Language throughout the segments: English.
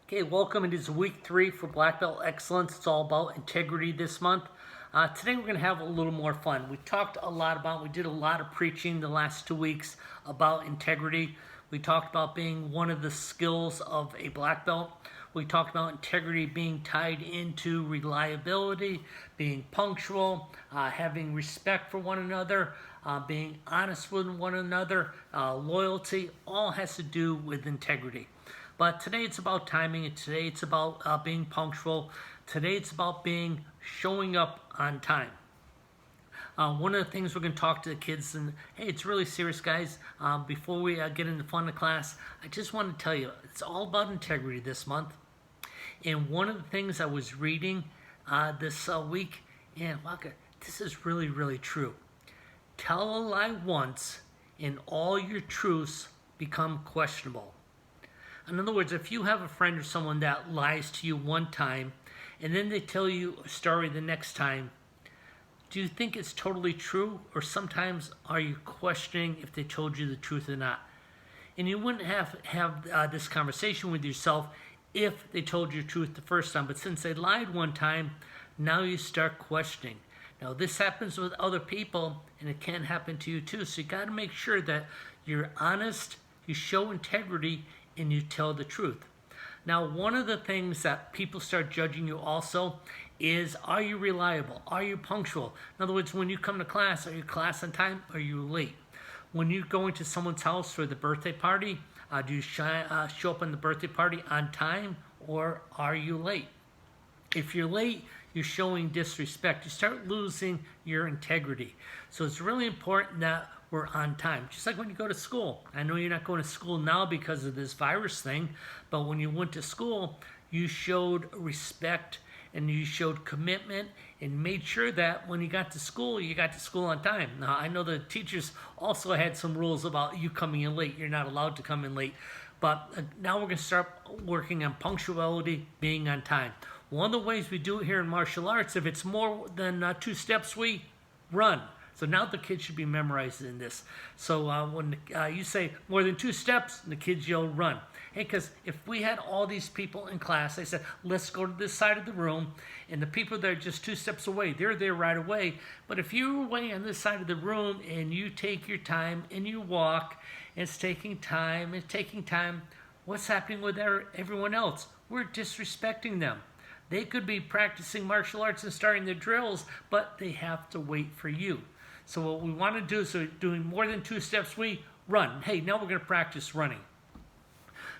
Okay, welcome. It is week 3 for Black Belt Excellence. It's all about integrity this month. Today we're going to have a little more fun. We did a lot of preaching the last 2 weeks about integrity. We talked about being one of the skills of a black belt. We talked about integrity being tied into reliability, being punctual, having respect for one another, being honest with one another, loyalty, all has to do with integrity. But today it's about timing, and today it's about being punctual. Today it's about showing up on time. One of the things we're going to talk to the kids, and hey, it's really serious, guys. Before we get into fun of class, I just want to tell you, it's all about integrity this month. And one of the things I was reading this week, and wow, this is really, really true. Tell a lie once, and all your truths become questionable. In other words, if you have a friend or someone that lies to you one time, and then they tell you a story the next time, do you think it's totally true? Or sometimes are you questioning if they told you the truth or not? And you wouldn't have this conversation with yourself if they told you the truth the first time. But since they lied one time, now you start questioning. Now this happens with other people, and it can happen to you too. So you got to make sure that you're honest, you show integrity, and you tell the truth. Now, one of the things that people start judging you also is, are you reliable? Are you punctual? In other words, when you come to class, are you class on time? Or are you late? When you're going to someone's house for the birthday party, do you show up on the birthday party on time, or are you late? If you're late, you're showing disrespect. You start losing your integrity. So it's really important that we're on time. Just like when you go to school. I know you're not going to school now because of this virus thing, but when you went to school, you showed respect and you showed commitment and made sure that when you got to school on time. Now, I know the teachers also had some rules about you coming in late. You're not allowed to come in late. But now we're going to start working on punctuality, being on time. One of the ways we do it here in martial arts, if it's more than 2 steps, we run. So now the kids should be memorizing this. So when you say more than 2 steps, the kids yell run. Hey, because if we had all these people in class, they said, let's go to this side of the room, and the people that are just 2 steps away, they're there right away. But if you're away on this side of the room and you take your time and you walk, it's taking time, what's happening with everyone else? We're disrespecting them. They could be practicing martial arts and starting their drills, but they have to wait for you. So what we want to do is, so doing more than 2 steps, we run. Hey, now we're going to practice running.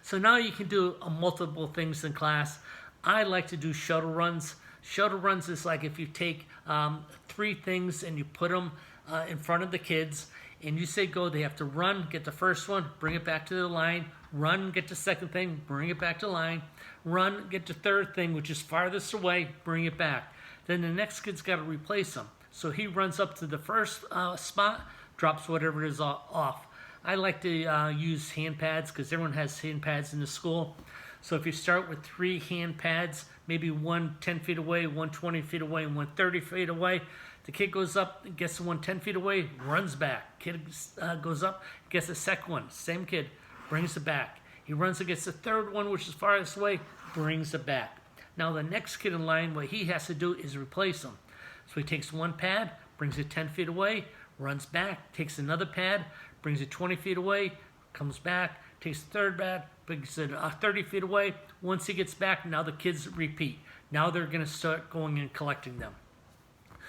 So now you can do multiple things in class. I like to do shuttle runs. Shuttle runs is like if you take 3 things and you put them in front of the kids, and you say go, they have to run, get the first one, bring it back to the line, run, get the second thing, bring it back to the line, run, get the third thing, which is farthest away, bring it back. Then the next kid's got to replace them. So he runs up to the first spot, drops whatever it is off. I like to use hand pads because everyone has hand pads in the school. So if you start with 3 hand pads, maybe one 10 feet away, one 20 feet away, and one 30 feet away, the kid goes up, gets the one 10 feet away, runs back. Kid goes up, gets the second one, same kid, brings it back. He runs against the third one, which is farthest away, brings it back. Now the next kid in line, what he has to do is replace them. So he takes one pad, brings it 10 feet away, runs back, takes another pad, brings it 20 feet away, comes back, takes the third pad, brings it 30 feet away. Once he gets back, now the kids repeat. Now they're going to start going and collecting them.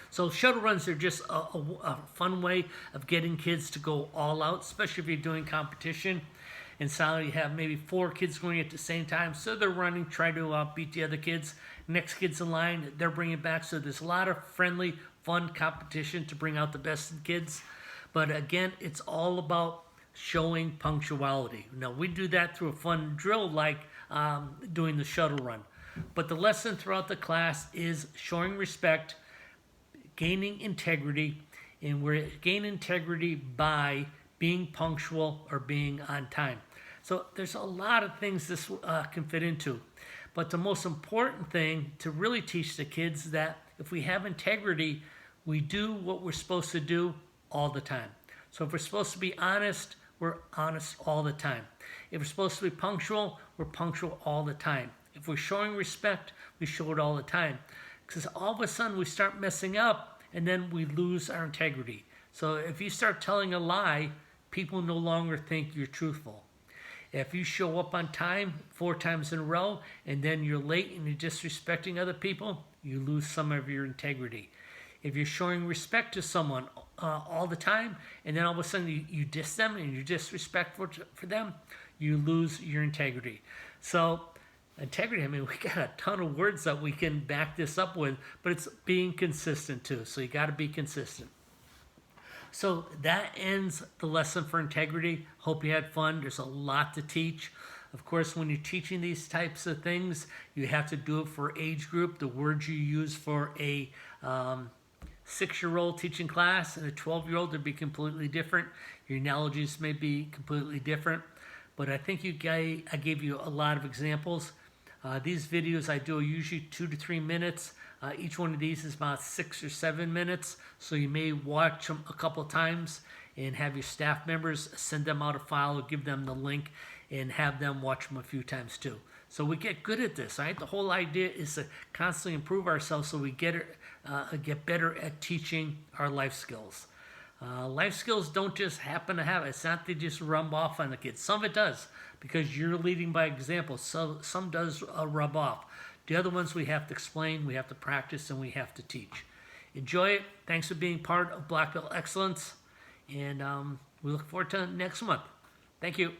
So shuttle runs are just a fun way of getting kids to go all out, especially if you're doing competition. And so you have maybe 4 kids going at the same time. So they're running, trying to beat the other kids. Next kid's in line, they're bringing it back. So there's a lot of friendly, fun competition to bring out the best in kids. But again, it's all about showing punctuality. Now, we do that through a fun drill like doing the shuttle run. But the lesson throughout the class is showing respect, gaining integrity, and we're gaining integrity by being punctual or being on time. So there's a lot of things this can fit into. But the most important thing to really teach the kids is that if we have integrity, we do what we're supposed to do all the time. So if we're supposed to be honest, we're honest all the time. If we're supposed to be punctual, we're punctual all the time. If we're showing respect, we show it all the time. Because all of a sudden we start messing up and then we lose our integrity. So if you start telling a lie, people no longer think you're truthful. If you show up on time 4 times in a row and then you're late and you're disrespecting other people, you lose some of your integrity. If you're showing respect to someone all the time and then all of a sudden you diss them and you're disrespectful for them, you lose your integrity. So integrity, I mean, we got a ton of words that we can back this up with, but it's being consistent too. So you got to be consistent. So that ends the lesson for integrity. Hope you had fun. There's a lot to teach. Of course, when you're teaching these types of things, you have to do it for age group. The words you use for a 6-year-old teaching class and a 12-year-old would be completely different. Your analogies may be completely different. But I think I gave you a lot of examples. These videos I do are usually 2 to 3 minutes. Each one of these is about 6 or 7 minutes, so you may watch them a couple of times and have your staff members send them out a file or give them the link and have them watch them a few times too. So we get good at this, right? The whole idea is to constantly improve ourselves so we get better at teaching our life skills. Life skills don't just happen to have it. It's not they just rub off on the kids. Some of it does because you're leading by example. So some does rub off. The other ones we have to explain, we have to practice, and we have to teach. Enjoy it. Thanks for being part of Black Belt Excellence. And we look forward to next month. Thank you.